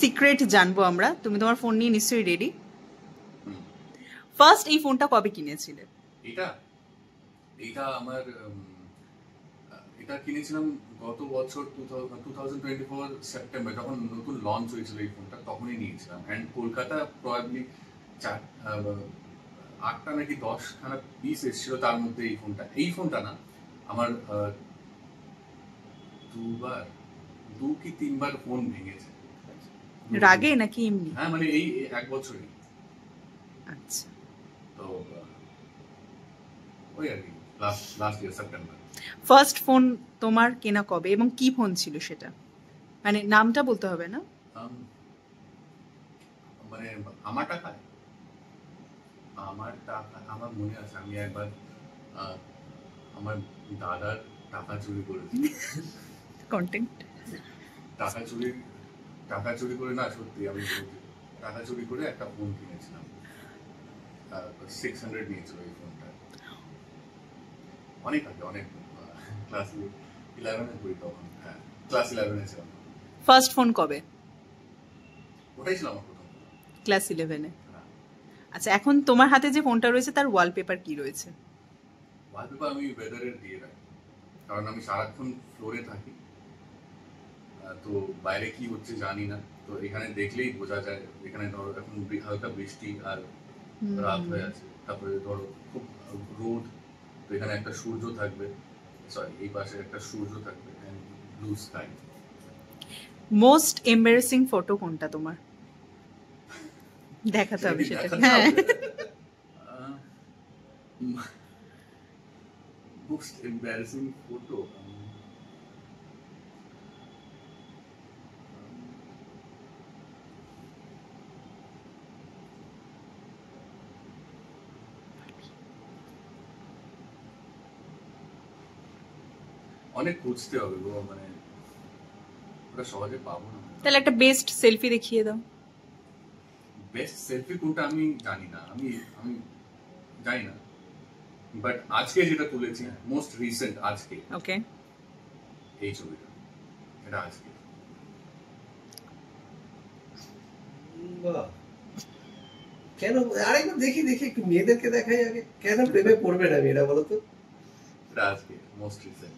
Secret জানবো আমরা। তুমি তোমার ফোন নিয়ে নিশ্চয়ই রেডি। হুম। ফার্স্ট এই ফোনটা কবে কিনেছিলে? এটা এটা আমার এটা কিনেছিলাম গত বছর 2024 সেপ্টেম্বর, যখন নতুন লঞ্চ হয়েছিল এই ফোনটা, তখনই নিয়েছিলাম। অ্যান্ড কলকাতা প্রবাবলি 8টা নাকি 10খানা পিস এসেছিল, তার মধ্যে এই ফোনটা না, আমার দু কি তিনবার ফোন ভেঙেছে। রাগে নাকি এমনি? হ্যাঁ, মানে এই এক বছরই। আচ্ছা, তো ওই আর কি, last year September. First phone তোমার কেনা কবে এবং কি ফোন ছিল সেটা? মানে নামটা বলতে হবে না? মানে আমার টাকা আমার মনে আছে, আমি একবার আমার দাদার টাকা চুরি করেছি। কন্টেন্ট। টাকা চুরি করে না, সত্যি আমি বলছি, টাকা চুরি করে একটা ফোন কিনেছিলাম। 600 নিয়েছিল এই ফোনটা, অনেক আগে, অনেক ক্লাস 11-এ পড়ি তখন। হ্যাঁ, ক্লাস 11-এ ছিলাম। ফার্স্ট ফোন কবে? ওটাই ছিল আমার প্রথম। ক্লাস 11-এ। হ্যাঁ। আচ্ছা, এখন তোমার হাতে যে ফোনটা রয়েছে তার ওয়ালপেপার কি রয়েছে? ওয়ালপেপার আমি ওয়েদারের দিয়ে রাখি, কারণ আমি সারাক্ষণ ফ্লোরে থাকি, তো বাইরে কি হচ্ছে জানি না। তো এখানে দেখলেই বোঝা যায়, এখানে ধরো এখন হালকা বৃষ্টি আর রাত হয়ে আছে, তারপরে ধরো খুব রোদ, তো এখানে একটা সূর্য থাকবে, সরি এই পাশে একটা সূর্য থাকবে, blue sky. Most embarrassing photo কোনটা তোমার? দেখাতে হবে সেটা। হ্যাঁ, মোস্ট এম্বারেসিং ফটো, অনেক খুঁজতে হবে গো, মানে ওটা সহজে পাবো না। তাহলে একটা বেস্ট সেলফি দেখিয়ে দাও। বেস্ট সেলফি কোনটা আমি জানি না, আমি জানি না, বাট আজকে যেটা তুলেছি, মোস্ট রিসেন্ট আজকে, ওকে, এই ছবিটা, এটা আজকে। বাহ, কেন আরেকবার দেখি একটু মেয়েদেরকে দেখাই আগে, কেন প্রেমে পড়বে না মেয়েরা বলো তো? এটা আজকে মোস্ট রিসেন্ট।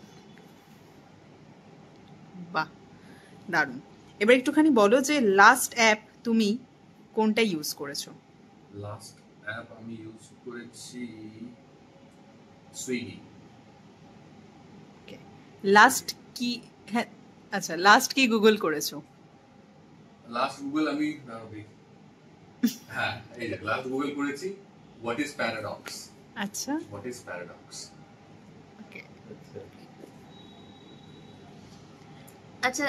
বাহ, দারুণ। এবার একটুখানি বলো যে লাস্ট অ্যাপ তুমি কোনটা ইউজ করেছো? লাস্ট অ্যাপ আমি ইউজ করেছি সুইগি। ওকে, লাস্ট কি? হ্যাঁ, আচ্ছা, লাস্ট কি গুগল করেছো? লাস্ট গুগল আমি হ্যাঁ, এই যে লাস্ট গুগল করেছি, হোয়াট ইজ প্যারাডক্স। আচ্ছা, হোয়াট ইজ প্যারাডক্স। ওকে। আচ্ছা,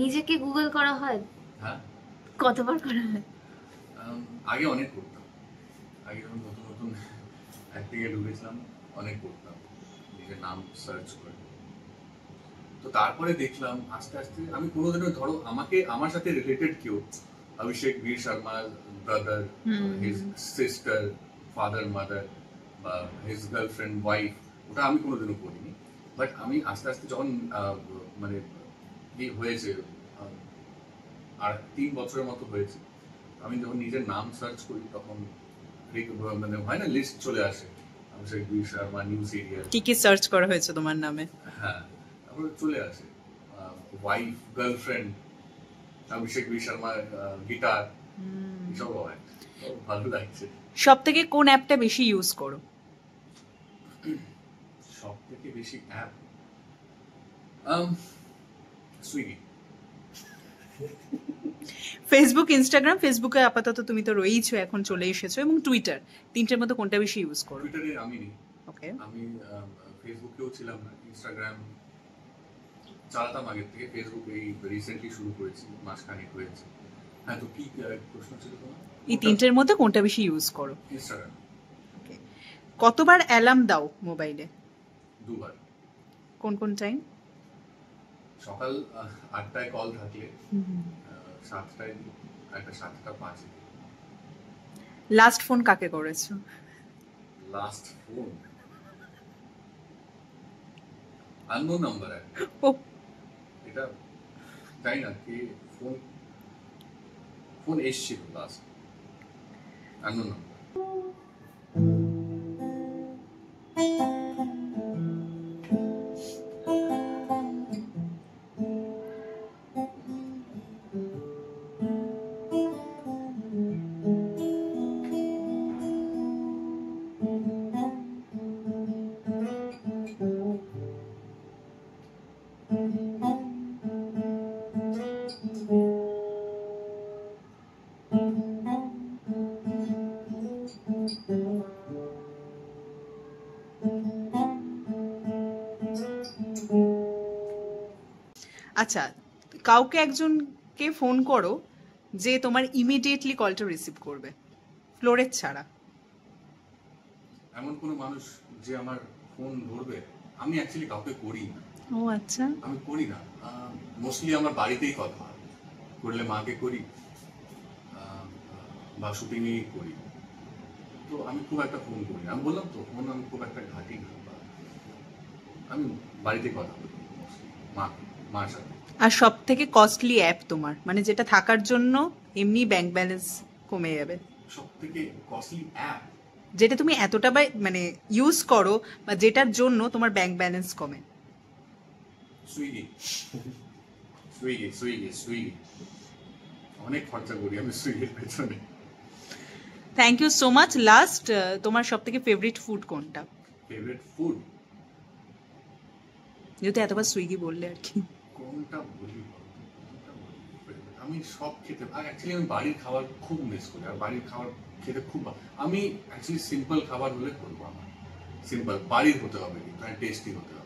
নিজেকে গুগল করা হয়? হ্যাঁ, কতবার করা হয়? আগে অনেক করতাম, আগে যখন নতুন নতুন অ্যাক্টিংয়ে ঢুকেছিলাম অনেক করতাম, নিজের নাম সার্চ করে। তো তারপরে দেখলাম আস্তে আস্তে, আমি কোনোদিনও ধরো আমার সাথে রিলেটেড কেউ, অভিষেক বীর শর্মার brother, his sister, father, mother, বা হিজ গার্লফ্রেন্ড, ওয়াইফ, ওটা আমি কোনোদিনও করিনি। বাট আমি আস্তে আস্তে যখন মানে এই হয়েছে, আর 3 বছরের মতো হয়েছে, আমি যখন নিজের নাম সার্চ করি তখন মানে হয় না, লিস্ট চলে আসে, অভিষেক বীর শর্মা, নিউ সিরিয়াল, কি কি সার্চ করা হয়েছে তোমার নামে? হ্যাঁ, তারপরে চলে আসে ওয়াইফ, গার্লফ্রেন্ড, অভিষেক বীর শর্মা, গিটার, এসব হয়, ভালো লাগছে। সব থেকে কোন অ্যাপটা বেশি ইউজ করো? সব থেকে বেশি অ্যাপ সুইগি। Facebook, Instagram. ফেসবুকে আপাতত তুমি তো রয়েইছো, এখন চলে এসেছো, এবং টুইটার। তিনটের মধ্যে কোনটা বেশি ইউজ করো? টুইটারে আমি নেই। ওকে, আমি ফেসবুকেও ছিলাম না, ইনস্টাগ্রাম চালাতাম আগের থেকে, ফেসবুক এই রিসেন্টলি শুরু করেছি, মাসখানেক হয়েছে। হ্যাঁ, তো কি প্রশ্ন ছিল তোমার? এই তিনটের মধ্যে কোনটা বেশি ইউজ করো? ইনস্টাগ্রাম। ওকে, কতবার অ্যালার্ম দাও মোবাইলে? 2 বার। কোন কোন টাইম? সকাল 8টায় কল থাকলে, 7টায়, একটা 7টা 5-এ। লাস্ট ফোন কাকে করেছো? লাস্ট ফোন আননোন নাম্বার, ও, এটা জানি না কে ফোন ফোন এসছিল লাস্ট আননোন নাম্বার। আচ্ছা, কাউকে একজনকে ফোন করো যে তোমার ইমিডিয়েটলি কলটা রিসিভ করবে, ফ্লোরের ছাড়া। এমন কোনো মানুষ যে আমার ফোন ধরবে, আমি অ্যাকচুয়ালি কাউকে করি না। ও আচ্ছা। আমি করি না, মোস্টলি আমার বাড়িতেই কথা হয়, করলে মাকে করি বা শুটিংয়েই করি। তো আমি খুব একটা ফোন করি না, আমি বললাম তো ফোন আমি খুব একটা ঘাঁটি না, আমি বাড়িতে কথা বলি মার সাথে। আর সব থেকে কস্টলি অ্যাপ তোমার, মানে যেটা থাকার জন্য এমনি ব্যাংক ব্যালেন্স কমে যাবে, সব থেকে কস্টলি অ্যাপ যেটা তুমি এতটা মানে ইউজ করো বা যেটার জন্য তোমার ব্যাংক ব্যালেন্স কমে? সুইগি। সুইগি সুইগি সুইগি অনেক খরচা করি আমি সুইগির পেছনে। Thank you so much. Last, তোমার সব থেকে ফেভারিট ফুড কোনটা? ফেভারিট ফুড যেহেতু এতবার সুইগি বললে আর কি। কোনটা বলি, আমি সব খেতে, অ্যাকচুয়ালি আমি বাড়ির খাবার খুব মিস করি, আর বাড়ির খাবার খেতে খুব আমি অ্যাকচুয়ালি সিম্পল খাবার হলে করবো, আমার সিম্পল বাড়ির হতে হবে, কিন্তু টেস্টি হতে হবে।